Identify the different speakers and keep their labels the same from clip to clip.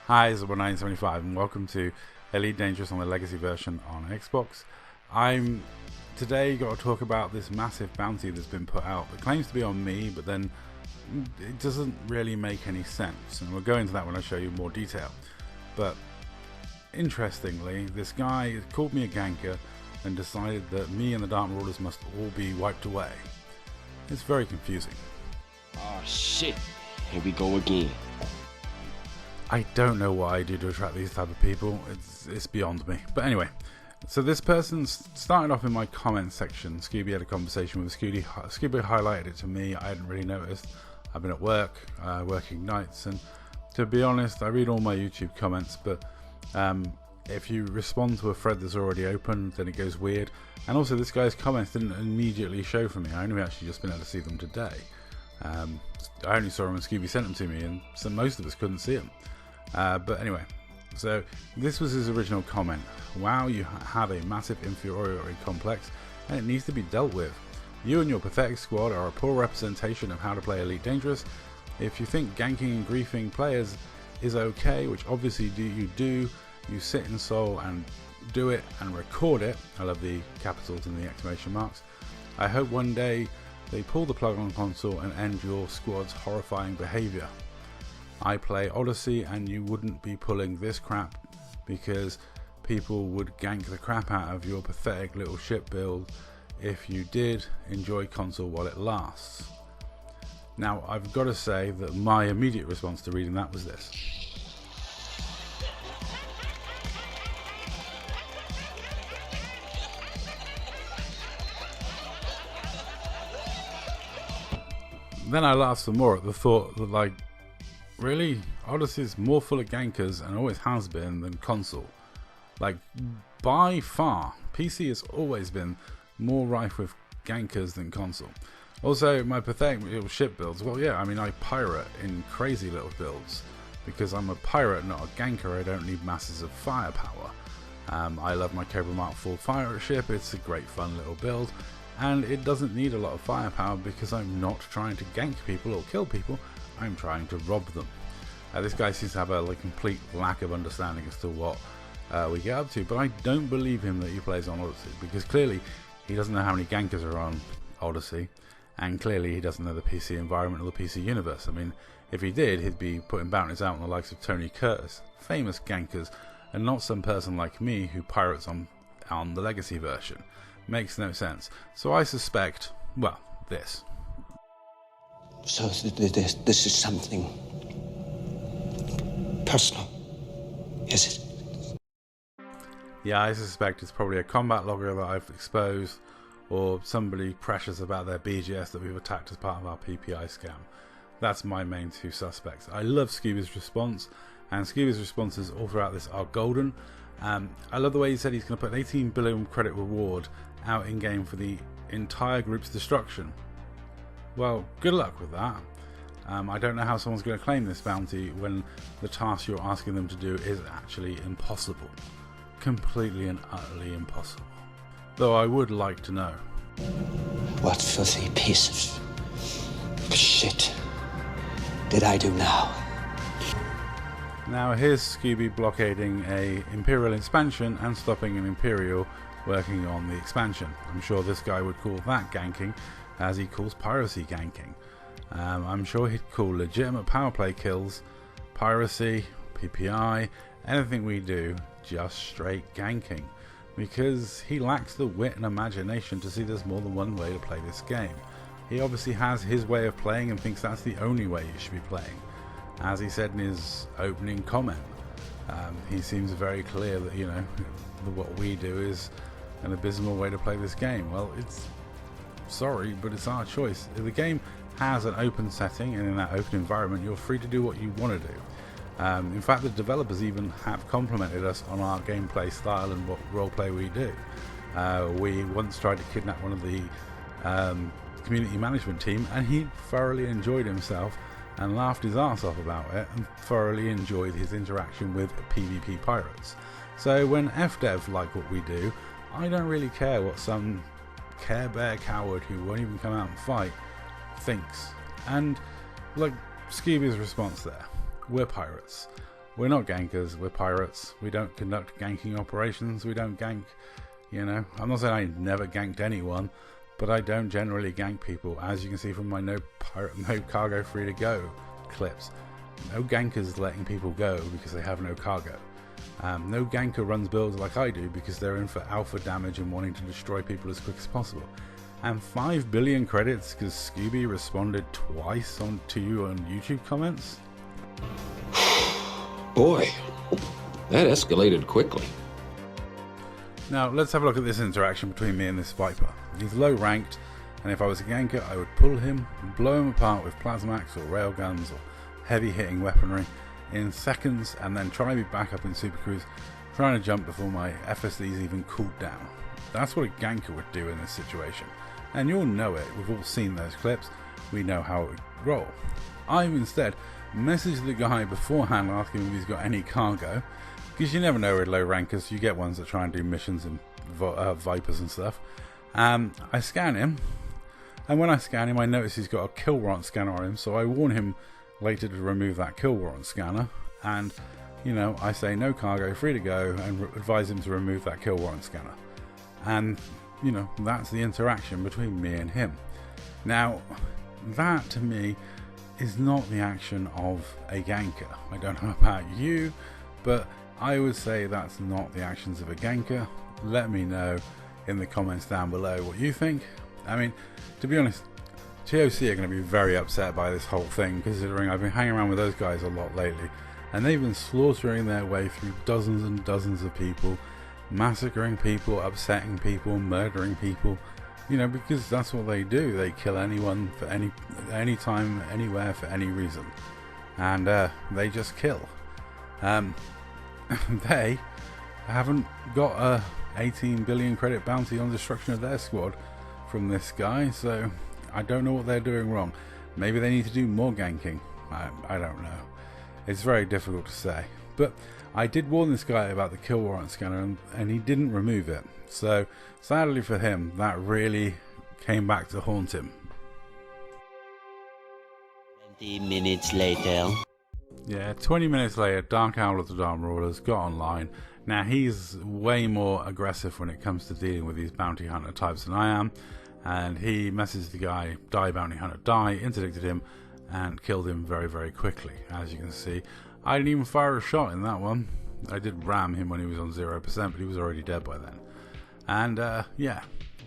Speaker 1: Hi, it's 975 and welcome to Elite Dangerous on the Legacy version on Xbox. I'm today got to talk about this massive bounty that's been put out that claims to be on me, but then it doesn't really make any sense, and we'll go into that when I show you more detail. But interestingly, this guy called me a ganker and decided that me and the Dark Marauders must all be wiped away. It's very confusing.
Speaker 2: Oh shit, here we go again.
Speaker 1: I don't know what I do to attract these type of people. It's beyond me. But anyway, so this person started off in my comment section. Scooby had a conversation with Scooby. Scooby highlighted it to me. I hadn't really noticed. I've been at work, working nights, and to be honest, I read all my YouTube comments, but if you respond to a thread that's already open, then it goes weird. And also, this guy's comments didn't immediately show for me. I only actually just been able to see them today. I only saw them when Scooby sent them to me, and so most of us couldn't see them. But anyway, so this was his original comment. Wow, you have a massive inferiority complex and it needs to be dealt with. You and your pathetic squad are a poor representation of how to play Elite Dangerous. If you think ganking and griefing players is okay, which obviously you sit in Soul and do it and record it. I love the capitals and the exclamation marks. I hope one day they pull the plug on console and end your squad's horrifying behaviour. I play Odyssey and you wouldn't be pulling this crap because people would gank the crap out of your pathetic little ship build if you did enjoy console while it lasts. Now, I've got to say that my immediate response to reading that was this. Then I laughed some more at the thought that, like, really? Odyssey is more full of gankers and always has been than console. Like, by far, PC has always been more rife with gankers than console. Also, my pathetic little ship builds, well yeah, I mean I pirate in crazy little builds. Because I'm a pirate, not a ganker, I don't need masses of firepower. I love my Cobra Mark IV pirate ship, it's a great fun little build. And it doesn't need a lot of firepower because I'm not trying to gank people or kill people. I'm trying to rob them. This guy seems to have a complete lack of understanding as to what we get up to, but I don't believe him that he plays on Odyssey because clearly he doesn't know how many gankers are on Odyssey, and clearly he doesn't know the PC environment or the PC universe. I mean, if he did, he'd be putting bounties out on the likes of Tony Curtis, famous gankers, and not some person like me who pirates on the Legacy version. Makes no sense. So I suspect, well, this.
Speaker 3: So this is something personal, is it?
Speaker 1: Yeah, I suspect it's probably a combat logger that I've exposed, or somebody precious about their BGS that we've attacked as part of our PPI scam. That's my main two suspects. I love Scooby's response, and Scooby's responses all throughout this are golden. I love the way he said he's going to put an 18 billion credit reward out in game for the entire group's destruction. Well, good luck with that. I don't know how someone's going to claim this bounty when the task you're asking them to do is actually impossible. Completely and utterly impossible. Though I would like to know.
Speaker 3: What filthy piece of shit did I do now?
Speaker 1: Now here's Scooby blockading a Imperial expansion and stopping an Imperial working on the expansion. I'm sure this guy would call that ganking, as he calls piracy ganking. I'm sure he'd call legitimate power play kills piracy, PPI, anything we do just straight ganking, because he lacks the wit and imagination to see there's more than one way to play this game. He obviously has his way of playing and thinks that's the only way you should be playing. As he said in his opening comment, he seems very clear that, you know, what we do is an abysmal way to play this game. Well, it's sorry, but it's our choice. If the game has an open setting and in that open environment, you're free to do what you want to do. In fact, the developers even have complimented us on our gameplay style and what roleplay we do. We once tried to kidnap one of the community management team, and he thoroughly enjoyed himself and laughed his ass off about it and thoroughly enjoyed his interaction with PvP pirates. So when FDev like what we do, I don't really care what some Care Bear coward who won't even come out and fight thinks. And like Scooby's response there, we're pirates. We're not gankers, we're pirates. We don't conduct ganking operations, we don't gank, you know. I'm not saying I never ganked anyone, but I don't generally gank people, as you can see from my no cargo free to go clips. No gankers letting people go because they have no cargo. No ganker runs builds like I do because they're in for alpha damage and wanting to destroy people as quick as possible. And 5 billion credits because Scooby responded twice to you on YouTube comments?
Speaker 4: Boy, that escalated quickly.
Speaker 1: Now let's have a look at this interaction between me and this Viper. He's low ranked, and if I was a ganker I would pull him and blow him apart with plasmax or railguns or heavy hitting weaponry in seconds, and then try to be back up in Super Cruise, trying to jump before my FSDs even cooled down. That's what a ganker would do in this situation, and you'll know it. We've all seen those clips, we know how it would roll. I've instead messaged the guy beforehand asking him if he's got any cargo, because you never know with low rankers, you get ones that try and do missions and Vipers and stuff. I scan him, and when I scan him I notice he's got a kill warrant scanner on him, so I warn him later to remove that kill warrant scanner, and you know, I say no cargo, free to go, and advise him to remove that kill warrant scanner. And you know, that's the interaction between me and him. Now that to me is not the action of a ganker. I don't know about you, but I would say that's not the actions of a ganker. Let me know in the comments down below what you think. I mean, to be honest, TOC are going to be very upset by this whole thing, considering I've been hanging around with those guys a lot lately, and they've been slaughtering their way through dozens and dozens of people, massacring people, upsetting people, murdering people, you know, because that's what they do. They kill anyone for any time, anywhere, for any reason, and they just kill. They haven't got a 18 billion credit bounty on destruction of their squad from this guy, so I don't know what they're doing wrong. Maybe they need to do more ganking. I don't know. It's very difficult to say. But I did warn this guy about the kill warrant scanner, and he didn't remove it. So sadly for him, that really came back to haunt him.
Speaker 2: 20 minutes later.
Speaker 1: Yeah, 20 minutes later, Dark Owl of the Dark Marauders got online. Now he's way more aggressive when it comes to dealing with these bounty hunter types than I am, and he messaged the guy, die bounty hunter die, interdicted him and killed him very, very quickly. As you can see, I didn't even fire a shot in that one. I did ram him when he was on 0%, but he was already dead by then. And yeah,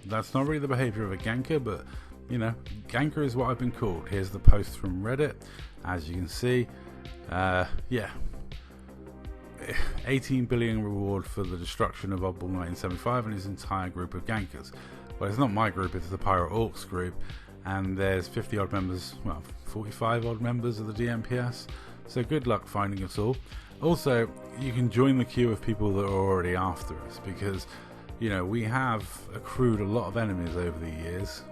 Speaker 1: that's not really the behavior of a ganker, but you know, ganker is what I've been called. Here's the post from Reddit, as you can see. Yeah, 18 billion reward for the destruction of Oddball 1975 and his entire group of gankers. Well, it's not my group, it's the Pirate Orcs group, and there's 50 odd members, well, 45 odd members of the DMPS, so good luck finding us all. Also, you can join the queue of people that are already after us, because you know, we have accrued a lot of enemies over the years.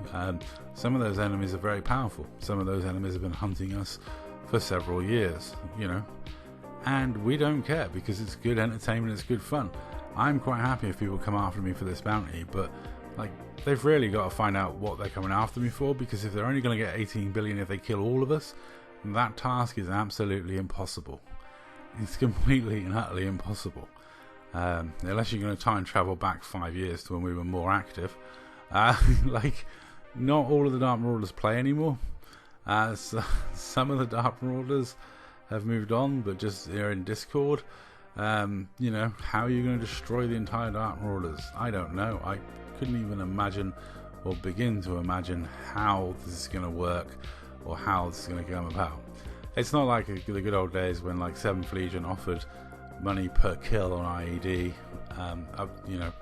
Speaker 1: Some of those enemies are very powerful. Some of those enemies have been hunting us for several years, you know, and we don't care because it's good entertainment, it's good fun. I'm quite happy if people come after me for this bounty, but like, they've really got to find out what they're coming after me for, because if they're only going to get 18 billion if they kill all of us, that task is absolutely impossible. It's completely and utterly impossible. Unless you're going to try and travel back 5 years to when we were more active. Like, not all of the Dark Marauders play anymore. Some of the Dark Marauders have moved on, but just they're in Discord. You know, how are you going to destroy the entire Dark Marauders? I don't know. I couldn't even imagine or begin to imagine how this is going to work or how this is going to come about. It's not like the good old days when like 7th Legion offered money per kill on IED, you know,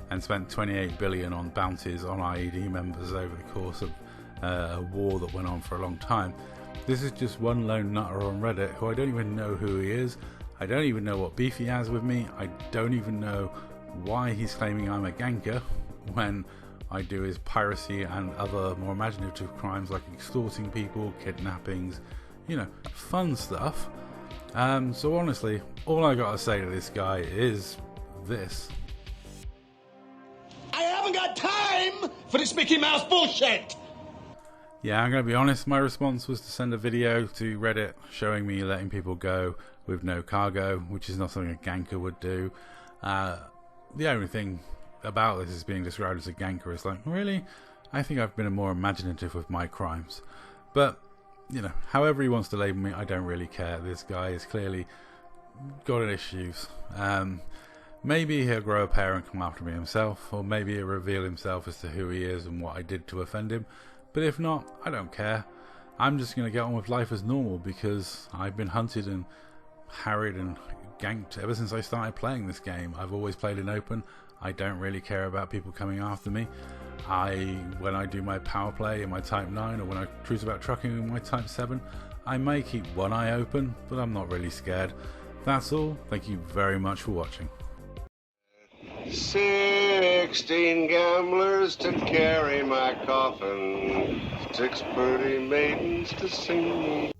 Speaker 1: and spent 28 billion on bounties on IED members over the course of a war that went on for a long time. This is just one lone nutter on Reddit who I don't even know who he is. I don't even know what beef he has with me. I don't even know why he's claiming I'm a ganker when I do his piracy and other more imaginative crimes like extorting people, kidnappings, you know, fun stuff. So honestly, all I gotta say to this guy is this.
Speaker 5: I haven't got time for this Mickey Mouse bullshit!
Speaker 1: Yeah, I'm gonna be honest, my response was to send a video to Reddit showing me letting people go with no cargo, which is not something a ganker would do. The only thing about this is being described as a ganker is like, really? I think I've been more imaginative with my crimes. But, you know, however he wants to label me, I don't really care. This guy is clearly got issues. Maybe he'll grow a pair and come after me himself, or maybe he'll reveal himself as to who he is and what I did to offend him. But if not, I don't care. I'm just going to get on with life as normal, because I've been hunted and harried and ganked ever since I started playing this game. I've always played in open. I don't really care about people coming after me. When I do my power play in my Type 9, or when I cruise about trucking in my Type 7, I may keep one eye open, but I'm not really scared. That's all. Thank you very much for watching.
Speaker 6: 16 gamblers to carry my coffin, 6 pretty maidens to sing me.